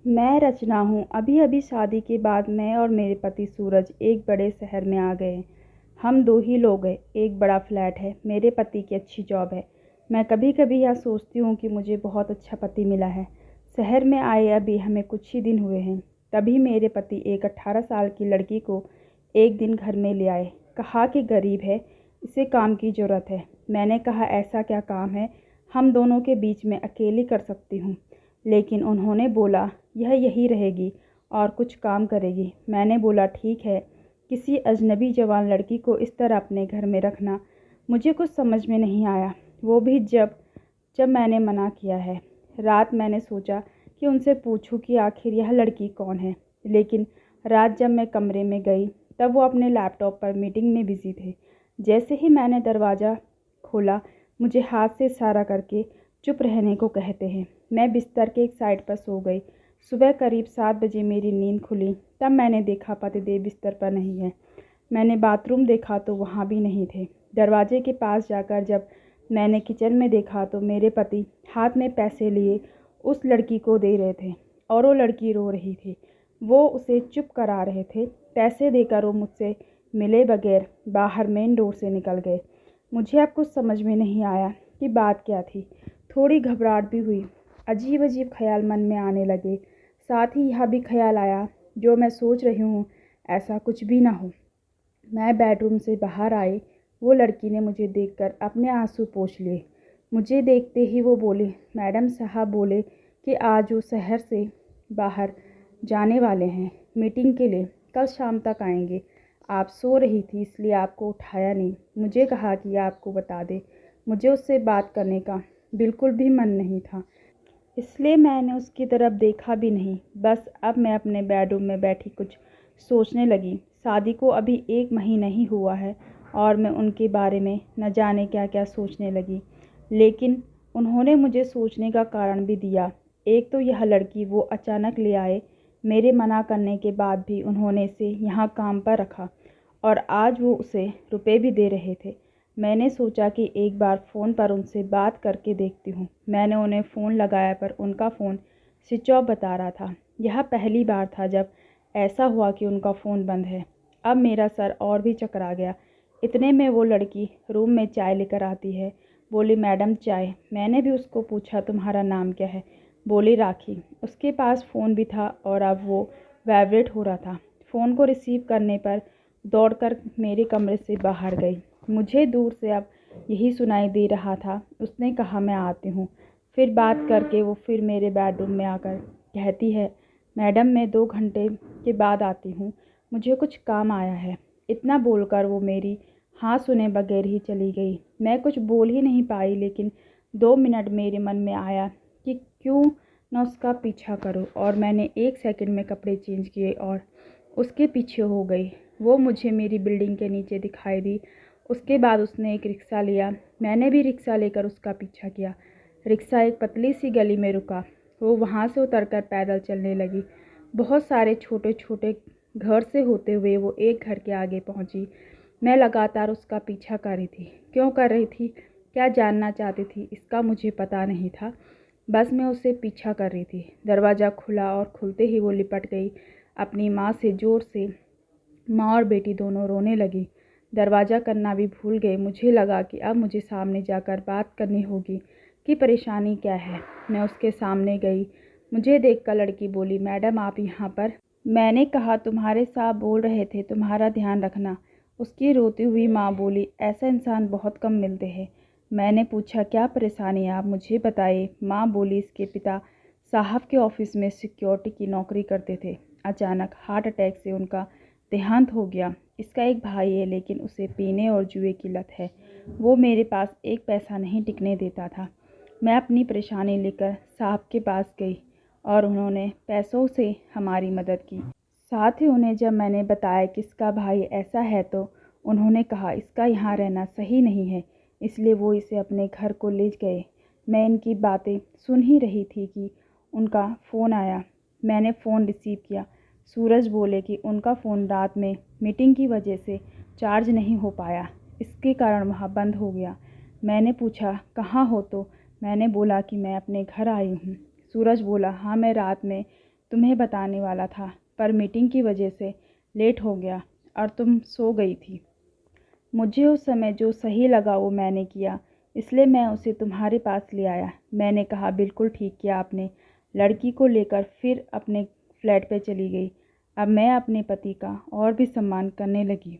मैं रचना हूँ। अभी अभी शादी के बाद मैं और मेरे पति सूरज एक बड़े शहर में आ गए हैं। हम दो ही लोग हैं। एक बड़ा फ्लैट है। मेरे पति की अच्छी जॉब है। मैं कभी कभी यह सोचती हूँ कि मुझे बहुत अच्छा पति मिला है। शहर में आए अभी हमें कुछ ही दिन हुए हैं, तभी मेरे पति एक 18 साल की लड़की को एक दिन घर में ले आए। कहा कि गरीब है, इसे काम की ज़रूरत है। मैंने कहा ऐसा क्या काम है हम दोनों के बीच में अकेली कर सकती हूँ। लेकिन उन्होंने बोला यह यही रहेगी और कुछ काम करेगी। मैंने बोला ठीक है, किसी अजनबी जवान लड़की को इस तरह अपने घर में रखना मुझे कुछ समझ में नहीं आया, वो भी जब जब मैंने मना किया है। रात मैंने सोचा कि उनसे पूछूं कि आखिर यह लड़की कौन है, लेकिन रात जब मैं कमरे में गई तब वो अपने लैपटॉप पर मीटिंग में बिजी थे। जैसे ही मैंने दरवाज़ा खोला, मुझे हाथ से इशारा करके चुप रहने को कहते हैं। मैं बिस्तर के एक साइड पर सो गई। सुबह करीब 7 बजे मेरी नींद खुली, तब मैंने देखा पतिदेव बिस्तर पर नहीं है। मैंने बाथरूम देखा तो वहाँ भी नहीं थे। दरवाजे के पास जाकर जब मैंने किचन में देखा तो मेरे पति हाथ में पैसे लिए उस लड़की को दे रहे थे और वो लड़की रो रही थी। वो उसे चुप करा रहे थे। पैसे देकर वो मुझसे मिले बगैर बाहर मेन डोर से निकल गए। मुझे अब कुछ समझ में नहीं आया कि बात क्या थी। थोड़ी घबराहट भी हुई। अजीब अजीब ख्याल मन में आने लगे। साथ ही यह भी ख्याल आया जो मैं सोच रही हूँ ऐसा कुछ भी ना हो। मैं बेडरूम से बाहर आई। वो लड़की ने मुझे देखकर अपने आंसू पोंछ लिए। मुझे देखते ही वो बोली, मैडम साहब बोले कि आज वो शहर से बाहर जाने वाले हैं मीटिंग के लिए, कल शाम तक आएंगे। आप सो रही थी इसलिए आपको उठाया नहीं। मुझे कहा कि आपको बता दे, मुझे उससे बात करने का बिल्कुल भी मन नहीं था, इसलिए मैंने उसकी तरफ देखा भी नहीं। बस अब मैं अपने बेडरूम में बैठी कुछ सोचने लगी। शादी को अभी 1 महीना ही हुआ है और मैं उनके बारे में न जाने क्या क्या सोचने लगी। लेकिन उन्होंने मुझे सोचने का कारण भी दिया। एक तो यह लड़की वो अचानक ले आए, मेरे मना करने के बाद भी उन्होंने इसे यहाँ काम पर रखा और आज वो उसे रुपए भी दे रहे थे। मैंने सोचा कि एक बार फ़ोन पर उनसे बात करके देखती हूँ। मैंने उन्हें फ़ोन लगाया पर उनका फ़ोन स्विच ऑफ बता रहा था। यह पहली बार था जब ऐसा हुआ कि उनका फ़ोन बंद है। अब मेरा सर और भी चकरा गया। इतने में वो लड़की रूम में चाय लेकर आती है। बोली, मैडम चाय। मैंने भी उसको पूछा तुम्हारा नाम क्या है। बोली, राखी। उसके पास फ़ोन भी था और अब वो वाइब्रेट हो रहा था। फ़ोन को रिसीव करने पर दौड़कर मेरे कमरे से बाहर गई। मुझे दूर से अब यही सुनाई दे रहा था। उसने कहा मैं आती हूँ। फिर बात करके वो फिर मेरे बेडरूम में आकर कहती है, मैडम मैं 2 घंटे के बाद आती हूँ, मुझे कुछ काम आया है। इतना बोलकर वो मेरी हाँ सुने बगैर ही चली गई। मैं कुछ बोल ही नहीं पाई, लेकिन 2 मिनट मेरे मन में आया कि क्यों न उसका पीछा करूं, और मैंने 1 सेकंड में कपड़े चेंज किए और उसके पीछे हो गई। वो मुझे मेरी बिल्डिंग के नीचे दिखाई दी। उसके बाद उसने एक रिक्शा लिया। मैंने भी रिक्शा लेकर उसका पीछा किया। रिक्शा एक पतली सी गली में रुका। वो वहाँ से उतरकर पैदल चलने लगी। बहुत सारे छोटे छोटे घर से होते हुए वो एक घर के आगे पहुँची। मैं लगातार उसका पीछा कर रही थी। क्यों कर रही थी, क्या जानना चाहती थी, इसका मुझे पता नहीं था। बस मैं उसे पीछा कर रही थी। दरवाज़ा खुला और खुलते ही वो लिपट गई अपनी माँ से ज़ोर से। माँ और बेटी दोनों रोने लगी। दरवाज़ा करना भी भूल गए। मुझे लगा कि अब मुझे सामने जाकर बात करनी होगी कि परेशानी क्या है। मैं उसके सामने गई। मुझे देखकर लड़की बोली, मैडम आप यहाँ पर। मैंने कहा तुम्हारे साहब बोल रहे थे तुम्हारा ध्यान रखना। उसकी रोती हुई माँ बोली, ऐसा इंसान बहुत कम मिलते हैं। मैंने पूछा क्या परेशानी है, आप मुझे बताइए। माँ बोली, इसके पिता साहब के ऑफिस में सिक्योरिटी की नौकरी करते थे। अचानक हार्ट अटैक से उनका देहांत हो गया। इसका एक भाई है, लेकिन उसे पीने और जुए की लत है। वो मेरे पास एक पैसा नहीं टिकने देता था। मैं अपनी परेशानी लेकर साहब के पास गई और उन्होंने पैसों से हमारी मदद की। साथ ही उन्हें जब मैंने बताया कि इसका भाई ऐसा है तो उन्होंने कहा इसका यहाँ रहना सही नहीं है, इसलिए वो इसे अपने घर को ले गए। मैं इनकी बातें सुन ही रही थी कि उनका फ़ोन आया। मैंने फ़ोन रिसीव किया। सूरज बोले कि उनका फ़ोन रात में मीटिंग की वजह से चार्ज नहीं हो पाया, इसके कारण वहाँ बंद हो गया। मैंने पूछा कहाँ हो, तो मैंने बोला कि मैं अपने घर आई हूँ। सूरज बोला, हाँ मैं रात में तुम्हें बताने वाला था, पर मीटिंग की वजह से लेट हो गया और तुम सो गई थी। मुझे उस समय जो सही लगा वो मैंने किया, इसलिए मैं उसे तुम्हारे पास ले आया। मैंने कहा, बिल्कुल ठीक किया आपने। लड़की को लेकर फिर अपने फ्लैट पे चली गई। अब मैं अपने पति का और भी सम्मान करने लगी।